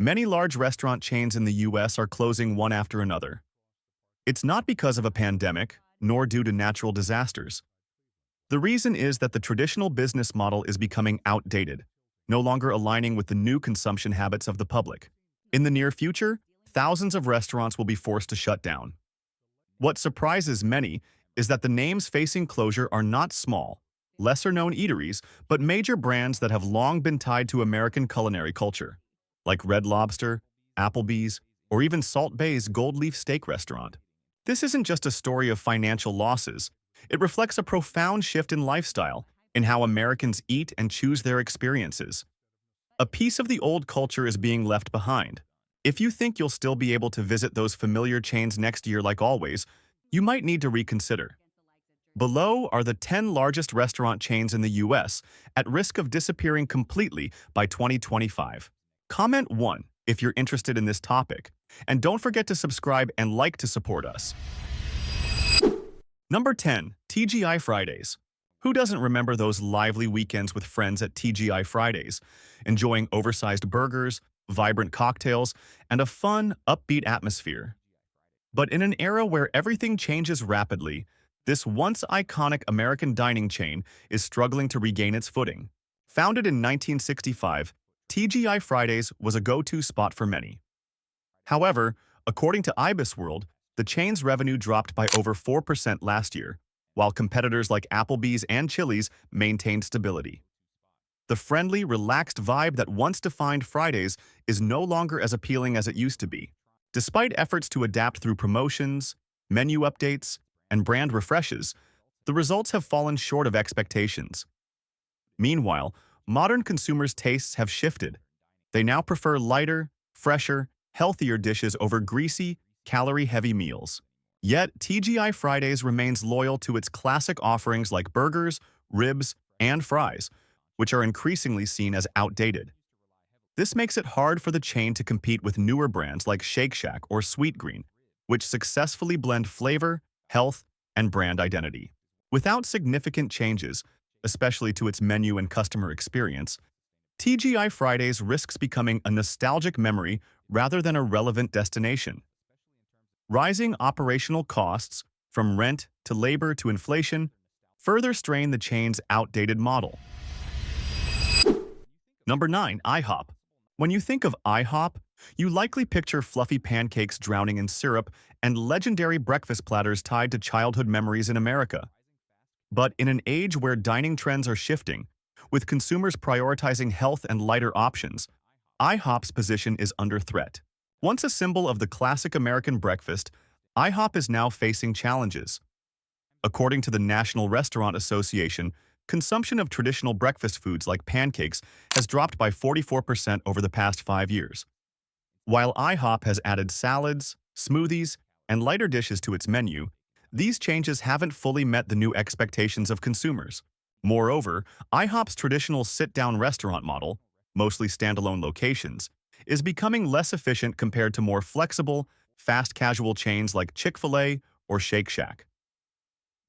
Many large restaurant chains in the US are closing one after another. It's not because of a pandemic, nor due to natural disasters. The reason is that the traditional business model is becoming outdated, no longer aligning with the new consumption habits of the public. In the near future, thousands of restaurants will be forced to shut down. What surprises many is that the names facing closure are not small, lesser-known eateries, but major brands that have long been tied to American culinary culture, like Red Lobster, Applebees, or even Salt Bay's Gold Leaf Steak restaurant. This isn't just a story of financial losses. It reflects a profound shift in lifestyle, in how Americans eat and choose their experiences. A piece of the old culture is being left behind. If you think you'll still be able to visit those familiar chains next year like always, you might need to reconsider. Below are the 10 largest restaurant chains in the US at risk of disappearing completely by 2025. Comment 1 if you're interested in this topic, and don't forget to subscribe and like to support us. Number 10. TGI Fridays. Who doesn't remember those lively weekends with friends at TGI Fridays, enjoying oversized burgers, vibrant cocktails, and a fun, upbeat atmosphere? But in an era where everything changes rapidly, this once iconic American dining chain is struggling to regain its footing. Founded in 1965, TGI Fridays was a go-to spot for many. However, according to IBIS World, the chain's revenue dropped by over 4% last year, while competitors like Applebees and Chili's maintained stability. The friendly, relaxed vibe that once defined Fridays is no longer as appealing as it used to be. Despite efforts to adapt through promotions, menu updates, and brand refreshes, the results have fallen short of expectations. Meanwhile, modern consumers' tastes have shifted. They now prefer lighter, fresher, healthier dishes over greasy, calorie-heavy meals. Yet, TGI Fridays remains loyal to its classic offerings like burgers, ribs, and fries, which are increasingly seen as outdated. This makes it hard for the chain to compete with newer brands like Shake Shack or Sweetgreen, which successfully blend flavor, health, and brand identity. Without significant changes, especially to its menu and customer experience, TGI Fridays risks becoming a nostalgic memory rather than a relevant destination. Rising operational costs, from rent to labor to inflation, further strain the chain's outdated model. Number 9. IHOP. When you think of IHOP, you likely picture fluffy pancakes drowning in syrup and legendary breakfast platters tied to childhood memories in America. But in an age where dining trends are shifting, with consumers prioritizing health and lighter options, IHOP's position is under threat. Once a symbol of the classic American breakfast, IHOP is now facing challenges. According to the National Restaurant Association, consumption of traditional breakfast foods like pancakes has dropped by 44% over the past 5 years. While IHOP has added salads, smoothies, and lighter dishes to its menu, these changes haven't fully met the new expectations of consumers. Moreover, IHOP's traditional sit-down restaurant model, mostly standalone locations, is becoming less efficient compared to more flexible, fast-casual chains like Chick-fil-A or Shake Shack.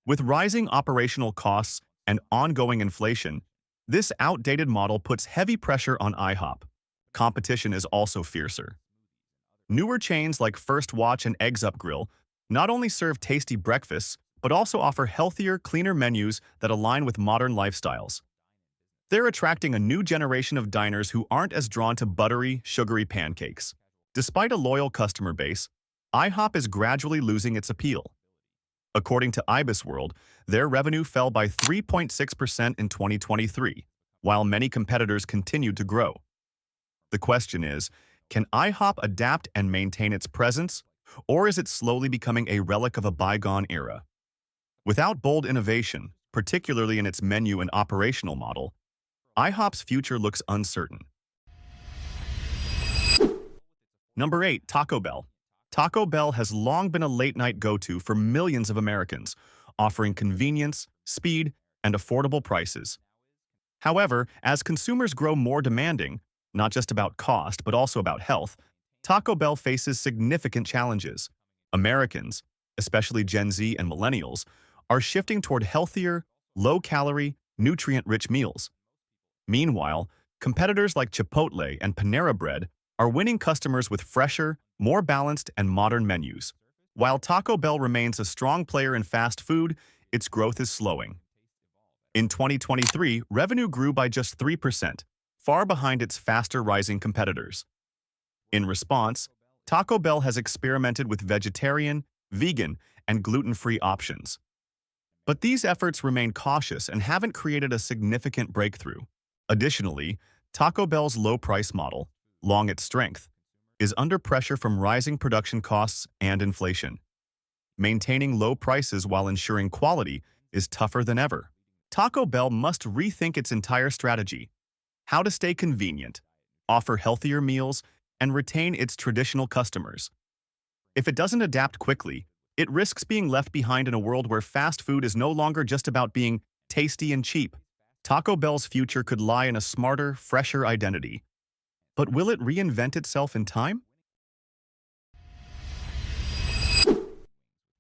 With rising operational costs and ongoing inflation, this outdated model puts heavy pressure on IHOP. Competition is also fiercer. Newer chains like First Watch and Eggs Up Grill not only serve tasty breakfasts, but also offer healthier, cleaner menus that align with modern lifestyles. They're attracting a new generation of diners who aren't as drawn to buttery, sugary pancakes. Despite a loyal customer base, IHOP is gradually losing its appeal. According to IBIS World, their revenue fell by 3.6% in 2023, while many competitors continued to grow. The question is, can IHOP adapt and maintain its presence, or is it slowly becoming a relic of a bygone era? Without bold innovation, particularly in its menu and operational model, IHOP's future looks uncertain. Number 8. Taco Bell. Taco Bell has long been a late-night go-to for millions of Americans, offering convenience, speed, and affordable prices. However, as consumers grow more demanding, not just about cost but also about health, Taco Bell faces significant challenges. Americans, especially Gen Z and millennials, are shifting toward healthier, low-calorie, nutrient-rich meals. Meanwhile, competitors like Chipotle and Panera Bread are winning customers with fresher, more balanced, and modern menus. While Taco Bell remains a strong player in fast food, its growth is slowing. In 2023, revenue grew by just 3%, far behind its faster-rising competitors. In response, Taco Bell has experimented with vegetarian, vegan, and gluten-free options. But these efforts remain cautious and haven't created a significant breakthrough. Additionally, Taco Bell's low-price model, long its strength, is under pressure from rising production costs and inflation. Maintaining low prices while ensuring quality is tougher than ever. Taco Bell must rethink its entire strategy: how to stay convenient, offer healthier meals, and retain its traditional customers. If it doesn't adapt quickly, it risks being left behind in a world where fast food is no longer just about being tasty and cheap. Taco Bell's future could lie in a smarter, fresher identity. But will it reinvent itself in time?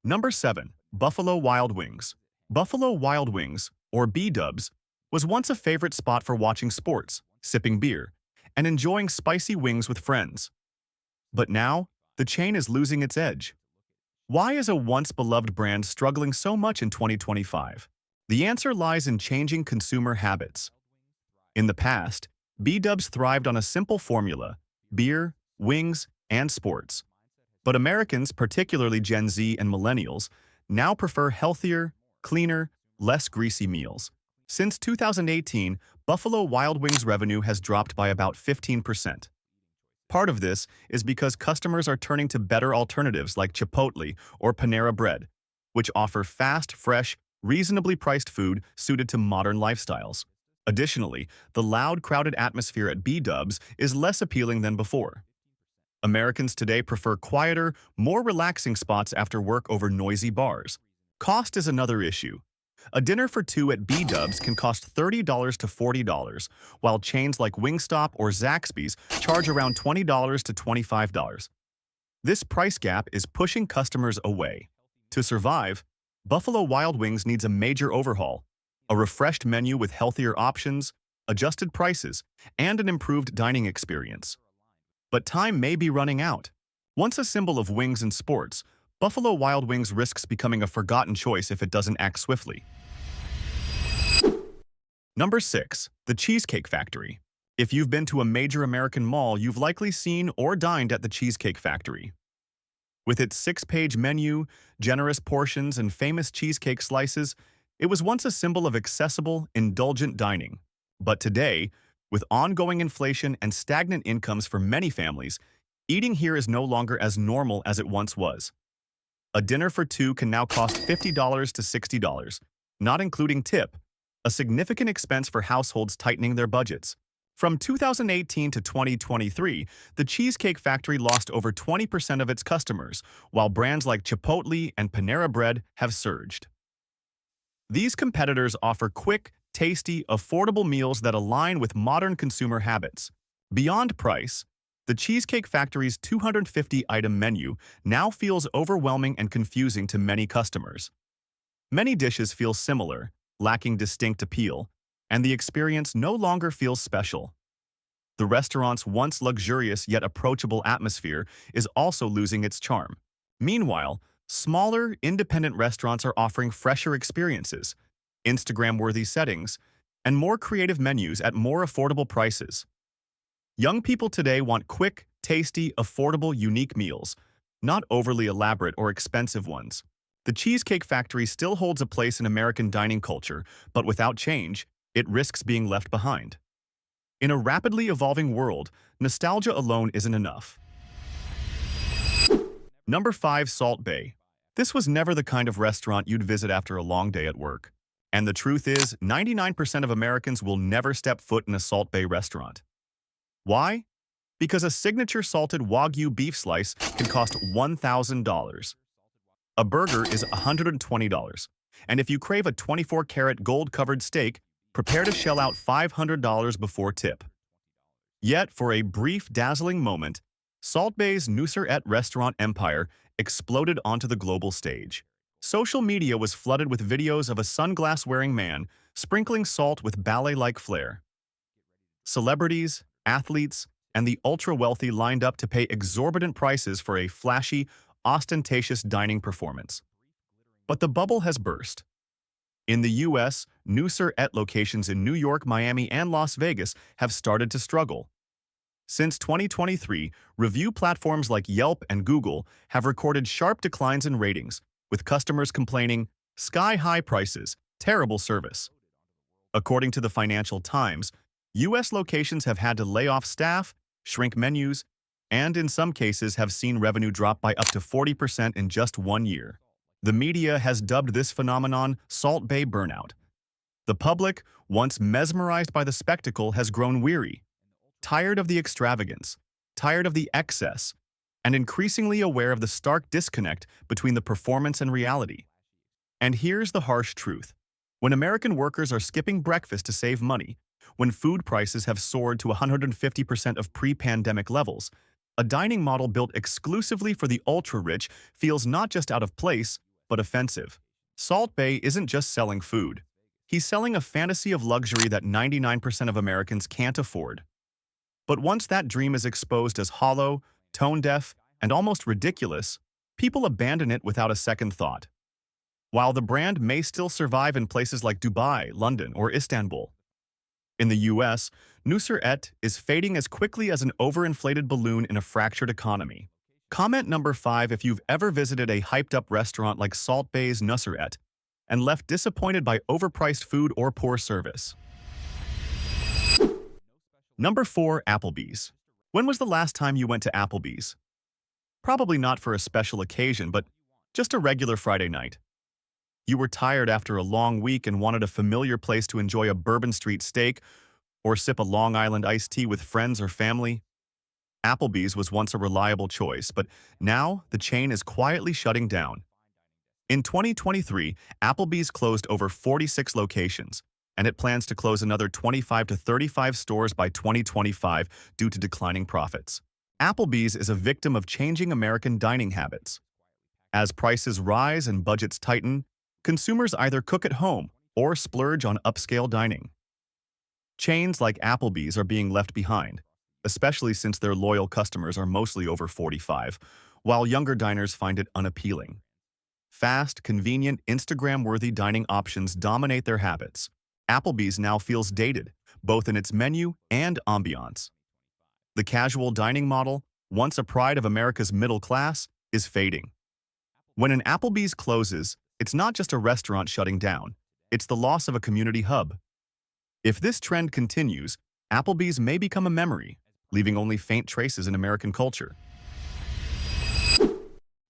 Number 7. Buffalo Wild Wings. Buffalo Wild Wings, or B-dubs, was once a favorite spot for watching sports, sipping beer, and enjoying spicy wings with friends. But now, the chain is losing its edge. Why is a once-beloved brand struggling so much in 2025? The answer lies in changing consumer habits. In the past, B-dubs thrived on a simple formula: beer, wings, and sports. But Americans, particularly Gen Z and millennials, now prefer healthier, cleaner, less greasy meals. Since 2018, Buffalo Wild Wings revenue has dropped by about 15%. Part of this is because customers are turning to better alternatives like Chipotle or Panera Bread, which offer fast, fresh, reasonably priced food suited to modern lifestyles. Additionally, the loud, crowded atmosphere at B-dubs is less appealing than before. Americans today prefer quieter, more relaxing spots after work over noisy bars. Cost is another issue. A dinner for two at B-dubs can cost $30 to $40, while chains like Wingstop or Zaxby's charge around $20 to $25. This price gap is pushing customers away. To survive, Buffalo Wild Wings needs a major overhaul: a refreshed menu with healthier options, adjusted prices, and an improved dining experience. But time may be running out. Once a symbol of wings and sports, Buffalo Wild Wings risks becoming a forgotten choice if it doesn't act swiftly. Number 6. The Cheesecake Factory. If you've been to a major American mall, you've likely seen or dined at the Cheesecake Factory. With its 6-page menu, generous portions, and famous cheesecake slices, it was once a symbol of accessible, indulgent dining. But today, with ongoing inflation and stagnant incomes for many families, eating here is no longer as normal as it once was. A dinner for two can now cost $50 to $60, not including tip, a significant expense for households tightening their budgets. From 2018 to 2023, the Cheesecake Factory lost over 20% of its customers, while brands like Chipotle and Panera Bread have surged. These competitors offer quick, tasty, affordable meals that align with modern consumer habits. Beyond price, the Cheesecake Factory's 250-item menu now feels overwhelming and confusing to many customers. Many dishes feel similar, lacking distinct appeal, and the experience no longer feels special. The restaurant's once luxurious yet approachable atmosphere is also losing its charm. Meanwhile, smaller, independent restaurants are offering fresher experiences, Instagram-worthy settings, and more creative menus at more affordable prices. Young people today want quick, tasty, affordable, unique meals, not overly elaborate or expensive ones. The Cheesecake Factory still holds a place in American dining culture, but without change, it risks being left behind. In a rapidly evolving world, nostalgia alone isn't enough. Number 5. Salt Bae. This was never the kind of restaurant you'd visit after a long day at work. And the truth is, 99% of Americans will never step foot in a Salt Bae restaurant. Why? Because a signature salted Wagyu beef slice can cost $1,000. A burger is $120, and if you crave a 24-karat gold-covered steak, prepare to shell out $500 before tip. Yet, for a brief, dazzling moment, Salt Bae's Nusret restaurant empire exploded onto the global stage. Social media was flooded with videos of a sunglass-wearing man sprinkling salt with ballet-like flair. Celebrities, athletes, and the ultra-wealthy lined up to pay exorbitant prices for a flashy, ostentatious dining performance. But the bubble has burst. In the U.S., Nooser-et locations in New York, Miami, and Las Vegas have started to struggle. Since 2023, review platforms like Yelp and Google have recorded sharp declines in ratings, with customers complaining, "Sky-high prices, terrible service." According to the Financial Times, U.S. locations have had to lay off staff, shrink menus, and in some cases have seen revenue drop by up to 40% in just 1 year. The media has dubbed this phenomenon Salt Bay burnout. The public, once mesmerized by the spectacle, has grown weary, tired of the extravagance, tired of the excess, and increasingly aware of the stark disconnect between the performance and reality. And here's the harsh truth. When American workers are skipping breakfast to save money, when food prices have soared to 150% of pre-pandemic levels, a dining model built exclusively for the ultra-rich feels not just out of place, but offensive. Salt Bay isn't just selling food. He's selling a fantasy of luxury that 99% of Americans can't afford. But once that dream is exposed as hollow, tone-deaf, and almost ridiculous, people abandon it without a second thought. While the brand may still survive in places like Dubai, London, or Istanbul, in the US, Nooser-et is fading as quickly as an overinflated balloon in a fractured economy. Comment number 5 if you've ever visited a hyped-up restaurant like Salt Bay's Nooser-et and left disappointed by overpriced food or poor service. Number 4. Applebees. When was the last time you went to Applebees? Probably not for a special occasion, but just a regular Friday night. You were tired after a long week and wanted a familiar place to enjoy a Bourbon Street steak or sip a Long Island iced tea with friends or family. Applebee's was once a reliable choice, but now the chain is quietly shutting down. In 2023, Applebee's closed over 46 locations, and it plans to close another 25 to 35 stores by 2025 due to declining profits. Applebee's is a victim of changing American dining habits. As prices rise and budgets tighten, consumers either cook at home or splurge on upscale dining. Chains like Applebee's are being left behind, especially since their loyal customers are mostly over 45, while younger diners find it unappealing. Fast, convenient, Instagram-worthy dining options dominate their habits. Applebee's now feels dated, both in its menu and ambiance. The casual dining model, once a pride of America's middle class, is fading. When an Applebee's closes, it's not just a restaurant shutting down, it's the loss of a community hub. If this trend continues, Applebee's may become a memory, leaving only faint traces in American culture.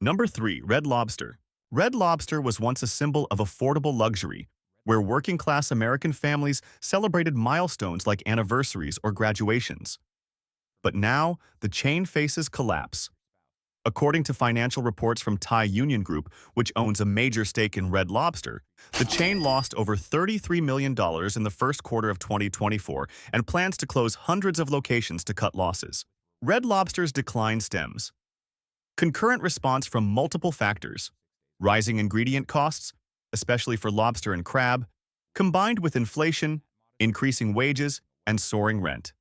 Number 3. Red Lobster. Red Lobster was once a symbol of affordable luxury, where working-class American families celebrated milestones like anniversaries or graduations. But now, the chain faces collapse. According to financial reports from Thai Union Group, which owns a major stake in Red Lobster, the chain lost over $33 million in the first quarter of 2024 and plans to close hundreds of locations to cut losses. Red Lobster's decline stems concurrent response from multiple factors: rising ingredient costs, especially for lobster and crab, combined with inflation, increasing wages, and soaring rent.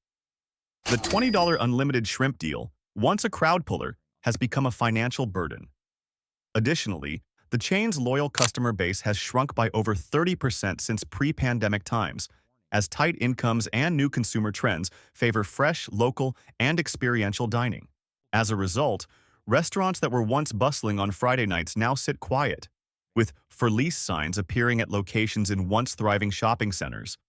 The $20 unlimited shrimp deal, once a crowd puller, has become a financial burden. Additionally, the chain's loyal customer base has shrunk by over 30% since pre-pandemic times, as tight incomes and new consumer trends favor fresh, local, and experiential dining. As a result, restaurants that were once bustling on Friday nights now sit quiet, with "for lease" signs appearing at locations in once thriving shopping centers.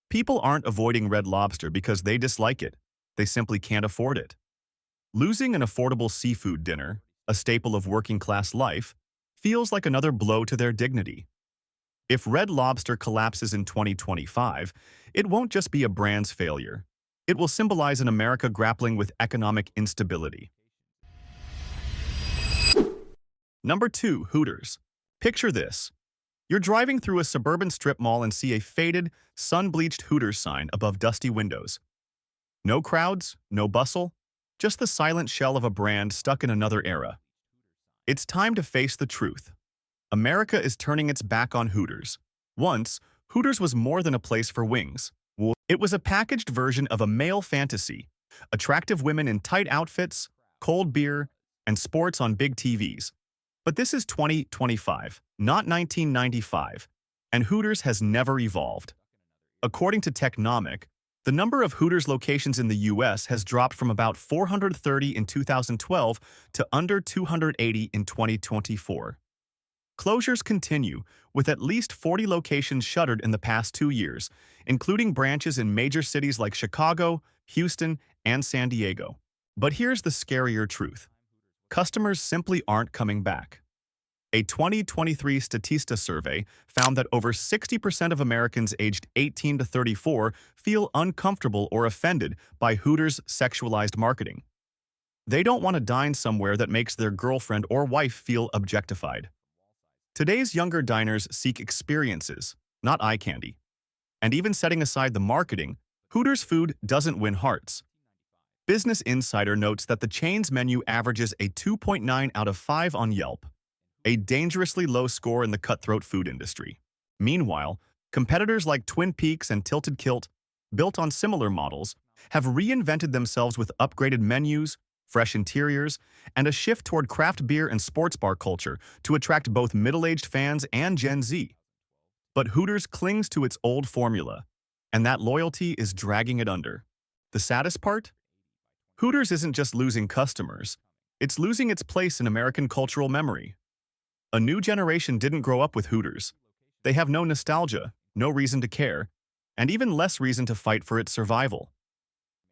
People aren't avoiding Red Lobster because they dislike it. They simply can't afford it. Losing an affordable seafood dinner, a staple of working-class life, feels like another blow to their dignity. If Red Lobster collapses in 2025, it won't just be a brand's failure. It will symbolize an America grappling with economic instability. Number 2. Hooters. Picture this. You're driving through a suburban strip mall and see a faded, sun-bleached Hooters sign above dusty windows. No crowds, no bustle, just the silent shell of a brand stuck in another era. It's time to face the truth. America is turning its back on Hooters. Once, Hooters was more than a place for wings. It was a packaged version of a male fantasy, attractive women in tight outfits, cold beer, and sports on big TVs. But this is 2025, not 1995, and Hooters has never evolved. According to Technomic, the number of Hooters locations in the U.S. has dropped from about 430 in 2012 to under 280 in 2024. Closures continue, with at least 40 locations shuttered in the past 2 years, including branches in major cities like Chicago, Houston, and San Diego. But here's the scarier truth. Customers simply aren't coming back. A 2023 Statista survey found that over 60% of Americans aged 18 to 34 feel uncomfortable or offended by Hooters' sexualized marketing. They don't want to dine somewhere that makes their girlfriend or wife feel objectified. Today's younger diners seek experiences, not eye candy. And even setting aside the marketing, Hooters food doesn't win hearts. Business Insider notes that the chain's menu averages a 2.9 out of 5 on Yelp, a dangerously low score in the cutthroat food industry. Meanwhile, competitors like Twin Peaks and Tilted Kilt, built on similar models, have reinvented themselves with upgraded menus, fresh interiors, and a shift toward craft beer and sports bar culture to attract both middle-aged fans and Gen Z. But Hooters clings to its old formula, and that loyalty is dragging it under. The saddest part? Hooters isn't just losing customers, it's losing its place in American cultural memory. A new generation didn't grow up with Hooters. They have no nostalgia, no reason to care, and even less reason to fight for its survival.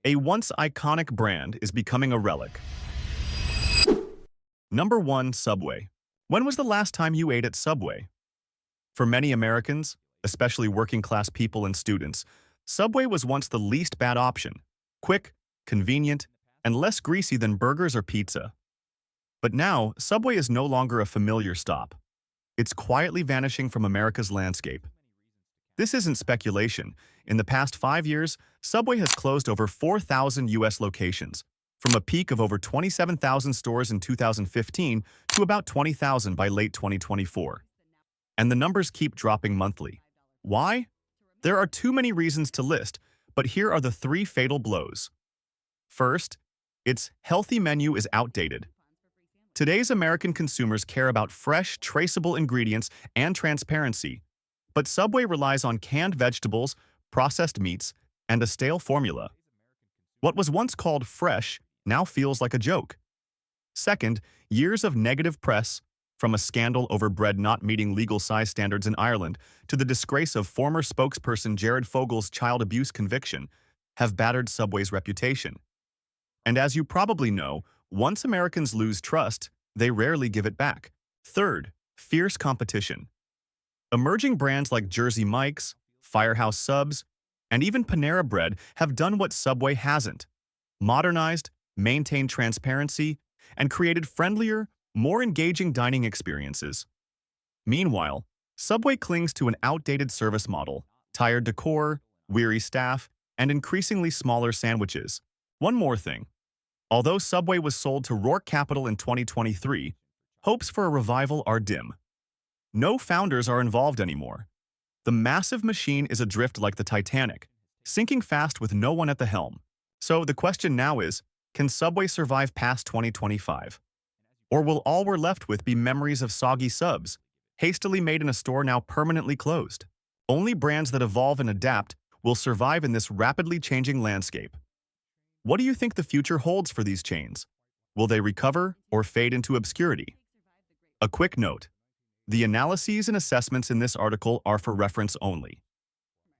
A once iconic brand is becoming a relic. Number 1. Subway. When was the last time you ate at Subway? For many Americans, especially working-class people and students, Subway was once the least bad option. Quick, convenient, and less greasy than burgers or pizza. But now, Subway is no longer a familiar stop. It's quietly vanishing from America's landscape. This isn't speculation. In the past 5 years, Subway has closed over 4,000 U.S. locations, from a peak of over 27,000 stores in 2015 to about 20,000 by late 2024. And the numbers keep dropping monthly. Why? There are too many reasons to list, but here are the 3 fatal blows. First, its healthy menu is outdated. Today's American consumers care about fresh, traceable ingredients and transparency, but Subway relies on canned vegetables, processed meats, and a stale formula. What was once called fresh now feels like a joke. Second, years of negative press, from a scandal over bread not meeting legal size standards in Ireland to the disgrace of former spokesperson Jared Fogel's child abuse conviction, have battered Subway's reputation. And as you probably know, once Americans lose trust, they rarely give it back. Third, fierce competition. Emerging brands like Jersey Mike's, Firehouse Subs, and even Panera Bread have done what Subway hasn't: modernized, maintained transparency, and created friendlier, more engaging dining experiences. Meanwhile, Subway clings to an outdated service model, tired decor, weary staff, and increasingly smaller sandwiches. One more thing. Although Subway was sold to Roark Capital in 2023, hopes for a revival are dim. No founders are involved anymore. The massive machine is adrift like the Titanic, sinking fast with no one at the helm. So the question now is, can Subway survive past 2025? Or will all we're left with be memories of soggy subs, hastily made in a store now permanently closed? Only brands that evolve and adapt will survive in this rapidly changing landscape. What do you think the future holds for these chains? Will they recover or fade into obscurity? A quick note. The analyses and assessments in this article are for reference only.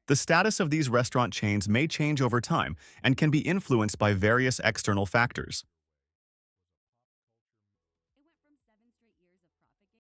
The status of these restaurant chains may change over time and can be influenced by various external factors.